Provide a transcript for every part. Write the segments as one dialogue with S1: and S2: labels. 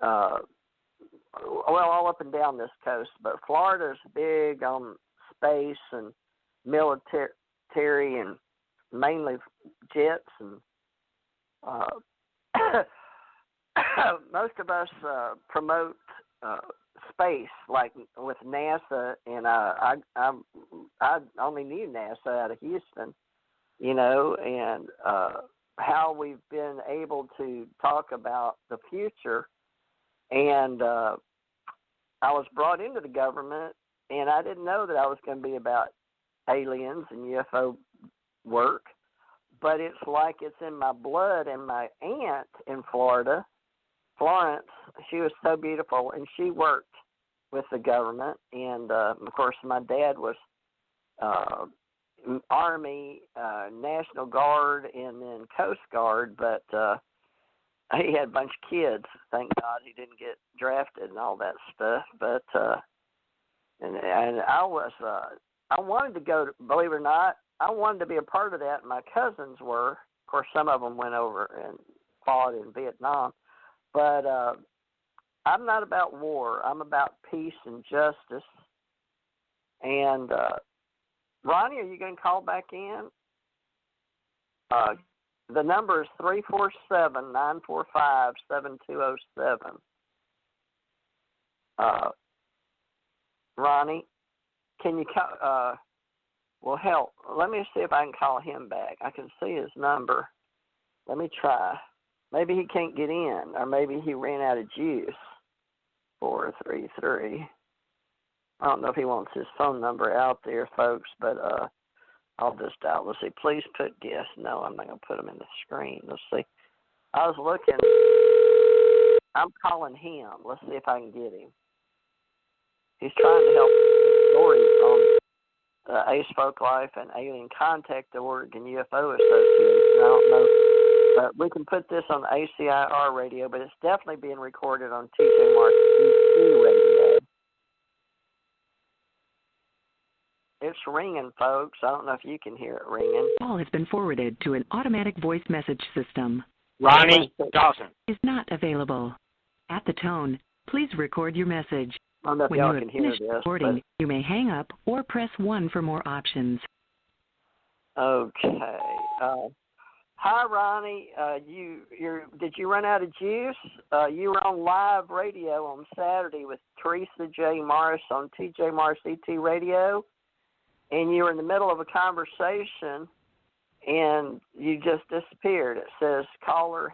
S1: well, all up and down this coast, but Florida's big on space and military and mainly jets, and most of us promote space, like with NASA, and I only knew NASA out of Houston, and how we've been able to talk about the future. And I was brought into the government, and I didn't know that I was going to be about aliens and UFO work, but it's like it's in my blood. And my aunt in Florida, Florence, she was so beautiful, and she worked with the government. And, of course, my dad was Army, National Guard, and then Coast Guard, but he had a bunch of kids. Thank God he didn't get drafted and all that stuff. But and I was I wanted to go. Believe it or not, I wanted to be a part of that. My cousins were. Of course, some of them went over and fought in Vietnam. But I'm not about war. I'm about peace and justice. And Ronnie, are you going to call back in? The number is 347-945-7207. Ronnie, can you call? Well, help. Let me see if I can call him back. I can see his number. Let me try. Maybe he can't get in, or maybe he ran out of juice. 433. I don't know if he wants his phone number out there, folks, but I'll just dial. Let's see. Please put guest. No, I'm not going to put him in the screen. Let's see. I was looking. I'm calling him. Let's see if I can get him. He's trying to help stories on Ace Folklife and Alien Contact Org and UFO Association. I don't know. But we can put this on ACIR radio, but it's definitely being recorded on TJ Mark's radio. It's ringing, folks. I don't know if you can hear it ringing.
S2: Call has been forwarded to an automatic voice message system.
S3: Ronny, Dawson
S2: is not available. At the tone, please record your message.
S1: I don't know if
S2: when
S1: y'all
S2: you
S1: can
S2: have
S1: hear
S2: finished
S1: this.
S2: Recording, you may hang up or press 1 for more options.
S1: Okay. Hi, Ronnie. Did you run out of juice? You were on live radio on Saturday with Teresa J. Morris on TJ Morris ET Radio, and you were in the middle of a conversation, and you just disappeared. It says caller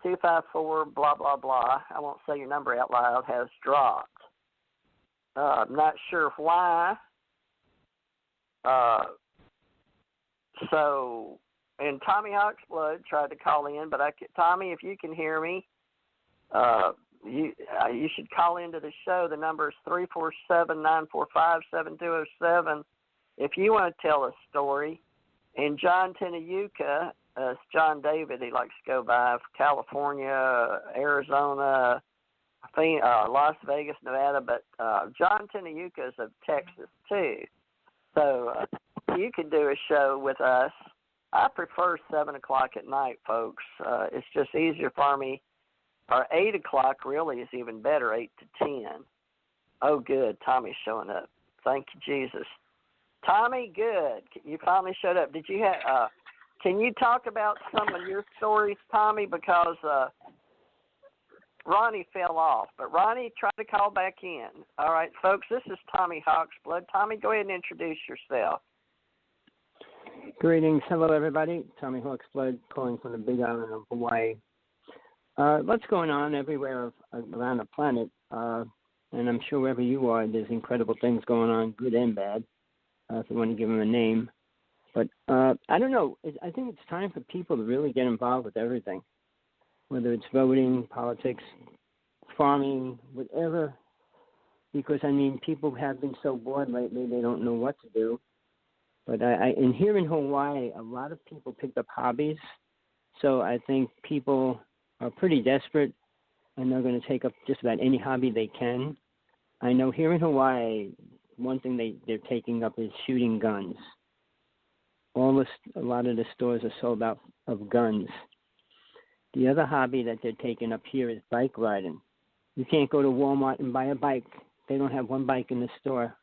S1: 254 blah blah blah. I won't say your number out loud. Has dropped. I'm not sure why. And Tommy Hawksblood tried to call in, but Tommy, if you can hear me, you should call into the show. The number is 347-945-7207 if you want to tell a story. And John Tenayuka, it's John David, he likes to go by, California, Arizona, Las Vegas, Nevada, but John Tenayuka is of Texas too. So you could do a show with us. I prefer 7 o'clock at night, folks. It's just easier for me. Or 8 o'clock really is even better, 8 to 10. Oh, good. Tommy's showing up. Thank you, Jesus. Tommy, good. You finally showed up. Did you have? Can you talk about some of your stories, Tommy? Because Ronnie fell off. But Ronnie, try to call back in. All right, folks, this is Tommy Hawksblood. Tommy, go ahead and introduce yourself.
S4: Greetings. Hello, everybody. Tommy Hawksblood calling from the Big Island of Hawaii. What's going on everywhere around the planet, and I'm sure wherever you are, there's incredible things going on, good and bad, if you want to give them a name. But I don't know. I think it's time for people to really get involved with everything, whether it's voting, politics, farming, whatever, because, I mean, people have been so bored lately they don't know what to do. But and here in Hawaii, a lot of people picked up hobbies, so I think people are pretty desperate, and they're going to take up just about any hobby they can. I know here in Hawaii, one thing they're taking up is shooting guns. A lot of the stores are sold out of guns. The other hobby that they're taking up here is bike riding. You can't go to Walmart and buy a bike. They don't have one bike in the store.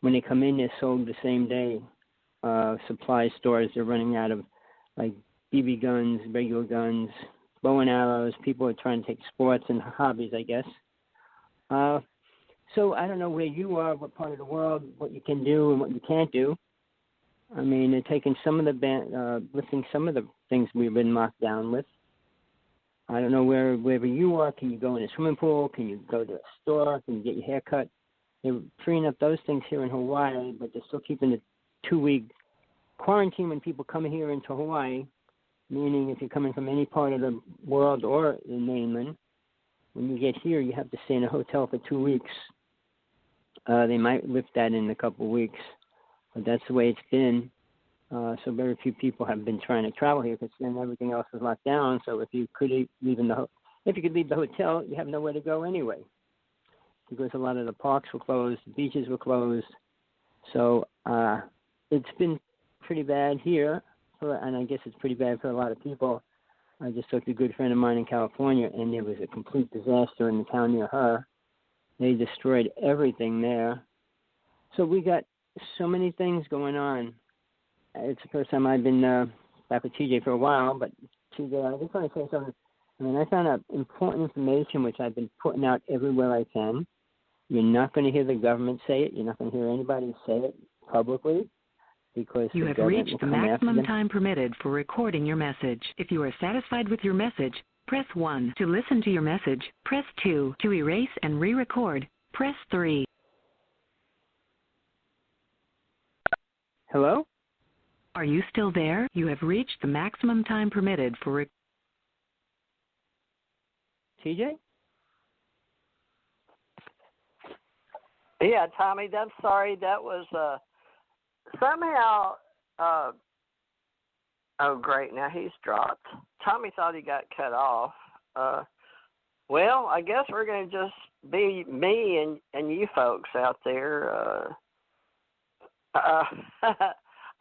S4: When they come in, they're sold the same day. Supply stores, they're running out of, like, BB guns, regular guns, bow and arrows. People are trying to take sports and hobbies, I guess. So I don't know where you are, what part of the world, what you can do and what you can't do. I mean, they're taking some of the lifting some of the things we've been locked down with. I don't know wherever you are. Can you go in a swimming pool? Can you go to a store? Can you get your hair cut? They're freeing up those things here in Hawaii, but they're still keeping the 2-week quarantine when people come here into Hawaii, meaning if you're coming from any part of the world or the mainland, when you get here, you have to stay in a hotel for 2 weeks. They might lift that in a couple of weeks, but that's the way it's been. So very few people have been trying to travel here because then everything else is locked down. So if you could leave the hotel, you have nowhere to go anyway, because a lot of the parks were closed, the beaches were closed. So it's been pretty bad here, and I guess it's pretty bad for a lot of people. I just talked to a good friend of mine in California, and there was a complete disaster in the town near her. They destroyed everything there. So we got so many things going on. It's the first time I've been back with TJ for a while, but TJ, I just want to say something. I mean, I found out important information, which I've been putting out everywhere I can. You're not going to hear the government say it. You're not going to hear anybody say it publicly, because
S2: You have reached the maximum time permitted for recording your message. If you are satisfied with your message, press 1. To listen to your message, press 2. To erase and re-record, press 3.
S4: Hello?
S2: Are you still there? You have reached the maximum time permitted for
S4: TJ?
S1: Yeah, Tommy, I'm sorry. That was somehow. Oh, great. Now he's dropped. Tommy thought he got cut off. Well, I guess we're going to just be me and you folks out there.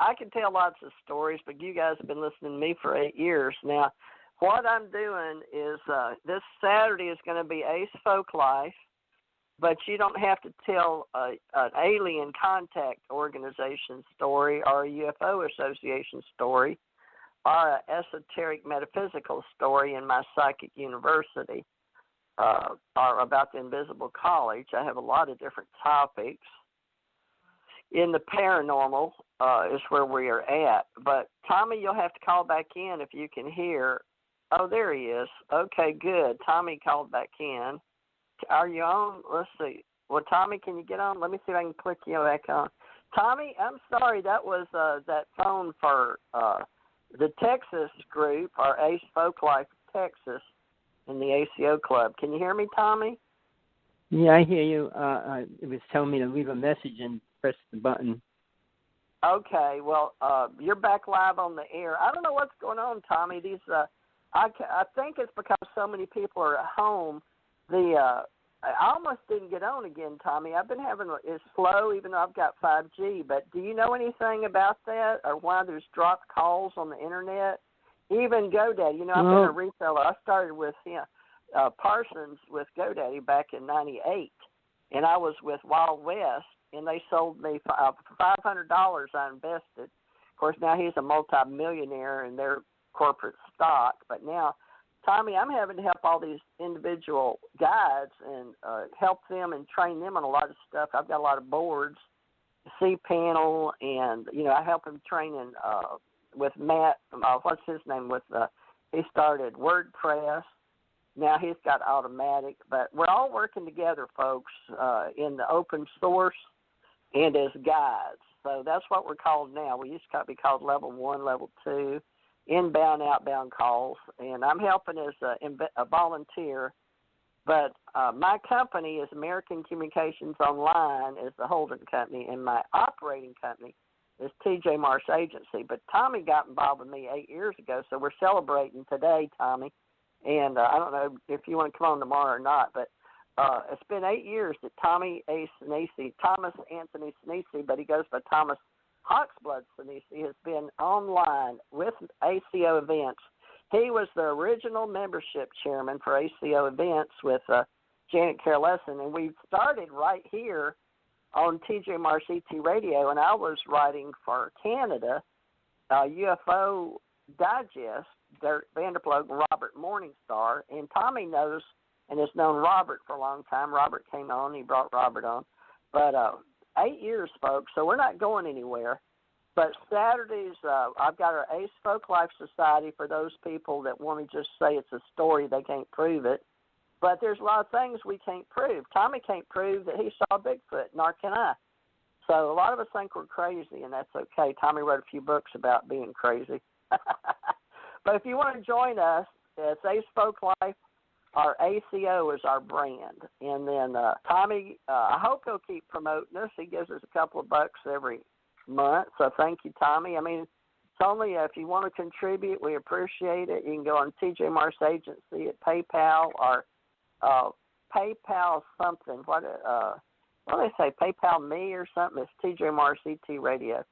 S1: I can tell lots of stories, but you guys have been listening to me for 8 years. Now, what I'm doing is this Saturday is going to be Ace Folklife, but you don't have to tell an alien contact organization story or a UFO association story or an esoteric metaphysical story in my psychic university or about the invisible college. I have a lot of different topics. In the paranormal is where we are at. But, Tommy, you'll have to call back in if you can hear. Oh, there he is. Okay, good. Tommy called back in. Are you on? Let's see. Well, Tommy, can you get on? Let me see if I can click you back on. Tommy, I'm sorry. That was that phone for the Texas group, our Ace Folklife Texas in the ACO club. Can you hear me, Tommy?
S4: Yeah, I hear you. It was telling me to leave a message and press the button.
S1: Okay, well, you're back live on the air. I don't know what's going on, Tommy. These, I think it's because so many people are at home. I almost didn't get on again, Tommy. I've been having it's slow, even though I've got 5G. But do you know anything about that, or why there's dropped calls on the internet? Even GoDaddy. You know, I've been a reseller. I started with Parsons with GoDaddy back in '98, and I was with Wild West. And they sold me for $500 I invested. Of course, now he's a multi-millionaire in their corporate stock. But now, Tommy, I'm having to help all these individual guides and help them and train them on a lot of stuff. I've got a lot of boards, cPanel, and, you know, I help him train in with Matt, what's his name, he started WordPress. Now he's got Automatic. But we're all working together, folks, in the open source and as guides. So that's what we're called now. We used to be called Level 1, Level 2, inbound, outbound calls. And I'm helping as a volunteer. But my company is American Communications Online, is the holding company, and my operating company is TJ Marsh Agency. But Tommy got involved with me 8 years ago, so we're celebrating today, Tommy. And I don't know if you want to come on tomorrow or not, but it's been 8 years that Thomas Anthony Sinisi, but he goes by Thomas Hawksblood Sinisi, has been online with ACO events, he was the original membership chairman for ACO events with Janet Carolesson, and we started right here on TJMRCT Radio, and I was writing for Canada, UFO Digest, Dirk Vanderploeg and Robert Morningstar, and Tommy knows and has known Robert for a long time. Robert came on, he brought Robert on. But 8 years, folks, so we're not going anywhere. But Saturdays, I've got our Ace Folklife Society for those people that want to just say it's a story, they can't prove it. But there's a lot of things we can't prove. Tommy can't prove that he saw Bigfoot, nor can I. So a lot of us think we're crazy, and that's okay. Tommy wrote a few books about being crazy. But if you want to join us, it's Ace Folklife. Our ACO is our brand. And then Tommy, I hope he'll keep promoting us. He gives us a couple of bucks every month. So thank you, Tommy. I mean, it's only if you want to contribute, we appreciate it. You can go on TJ Mars Agency at PayPal or PayPal something. What do they say? PayPal me or something? It's TJ Mars CT Radio.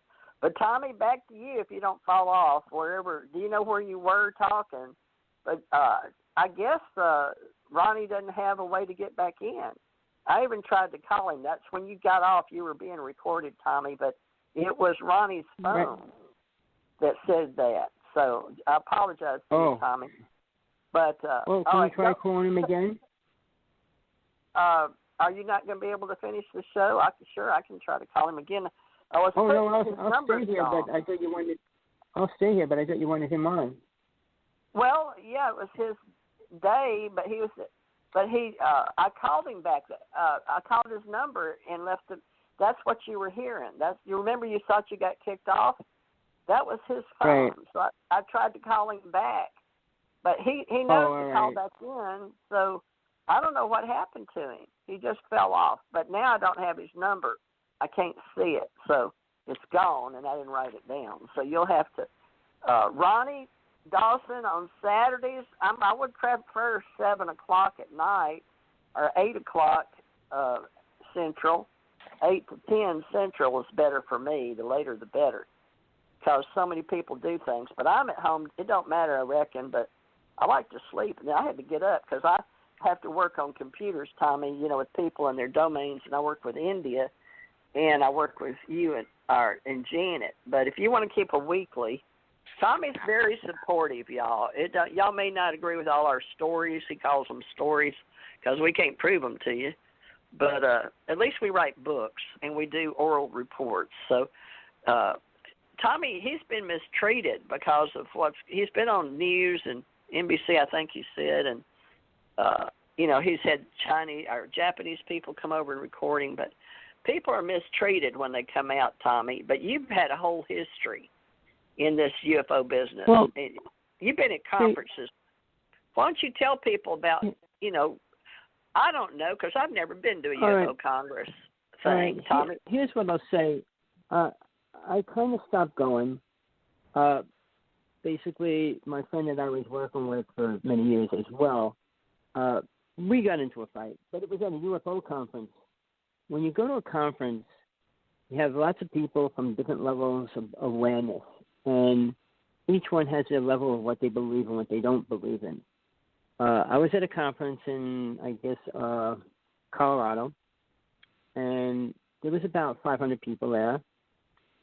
S1: But Tommy, back to you if you don't fall off wherever. Do you know where you were talking? But I guess Ronny doesn't have a way to get back in. I even tried to call him. That's when you got off. You were being recorded, Tommy, but it was Ronny's phone that said that. So I apologize to you, Tommy. But
S4: can you try calling him again?
S1: Are you not going to be able to finish the show? I can try to call him again.
S4: I'll stay here, but I thought you wanted. I'll stay here, but I thought you wanted him on.
S1: Well, yeah, it was his day, but he was. But he, I called him back. I called his number and left it. That's what you were hearing. You remember you thought you got kicked off? That was his phone.
S4: Right.
S1: So I tried to call him back, but he knows to call back in. So I don't know what happened to him. He just fell off. But now I don't have his number. I can't see it, so it's gone, and I didn't write it down. So you'll have to, Ronny, Dawson, on Saturdays, I would prefer 7 o'clock at night or 8 o'clock Central. 8 to 10 Central is better for me. The later, the better, because so many people do things. But I'm at home. It don't matter, I reckon, but I like to sleep. And I had to get up because I have to work on computers, Tommy, with people and their domains, and I work with India. And I work with you and Janet. But if you want to keep a weekly, Tommy's very supportive, y'all. Y'all may not agree with all our stories. He calls them stories because we can't prove them to you. But at least we write books and we do oral reports. So Tommy, he's been mistreated because of he's been on news and NBC, I think he said, and he's had Chinese or Japanese people come over and record him, but people are mistreated when they come out, Tommy, but you've had a whole history in this UFO business.
S4: Well,
S1: you've been at conferences. Why don't you tell people about, I don't know, because I've never been to a UFO Congress thing, Tommy.
S4: Here's what I'll say. I kind of stopped going. Basically, my friend that I was working with for many years as well, we got into a fight, but it was at a UFO conference. When you go to a conference, you have lots of people from different levels of awareness, and each one has their level of what they believe and what they don't believe in. I was at a conference in, I guess, Colorado, and there was about 500 people there,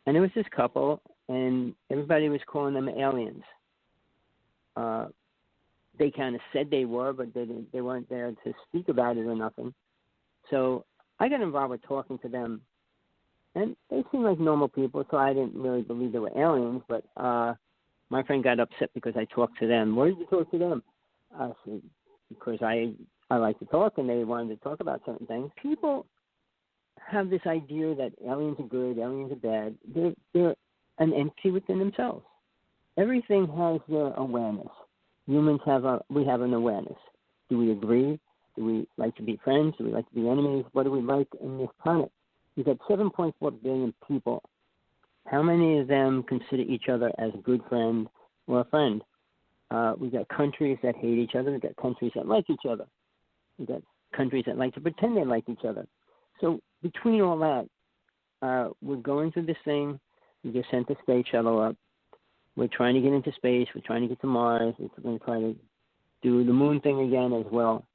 S4: and there was this couple, and everybody was calling them aliens. They kind of said they were, but they weren't there to speak about it or nothing. So I got involved with talking to them, and they seemed like normal people, so I didn't really believe they were aliens, but my friend got upset because I talked to them. Why did you talk to them? I said, because I like to talk, and they wanted to talk about certain things. People have this idea that aliens are good, aliens are bad. They're an entity within themselves. Everything has their awareness. Humans we have an awareness. Do we agree? Do we like to be friends? Do we like to be enemies? What do we like in this planet? We've got 7.4 billion people. How many of them consider each other as a good friend or a friend? We've got countries that hate each other. We've got countries that like each other. We've got countries that like to pretend they like each other. So between all that, we're going through this thing. We just sent the space shuttle up. We're trying to get into space. We're trying to get to Mars. We're going to try to do the moon thing again as well.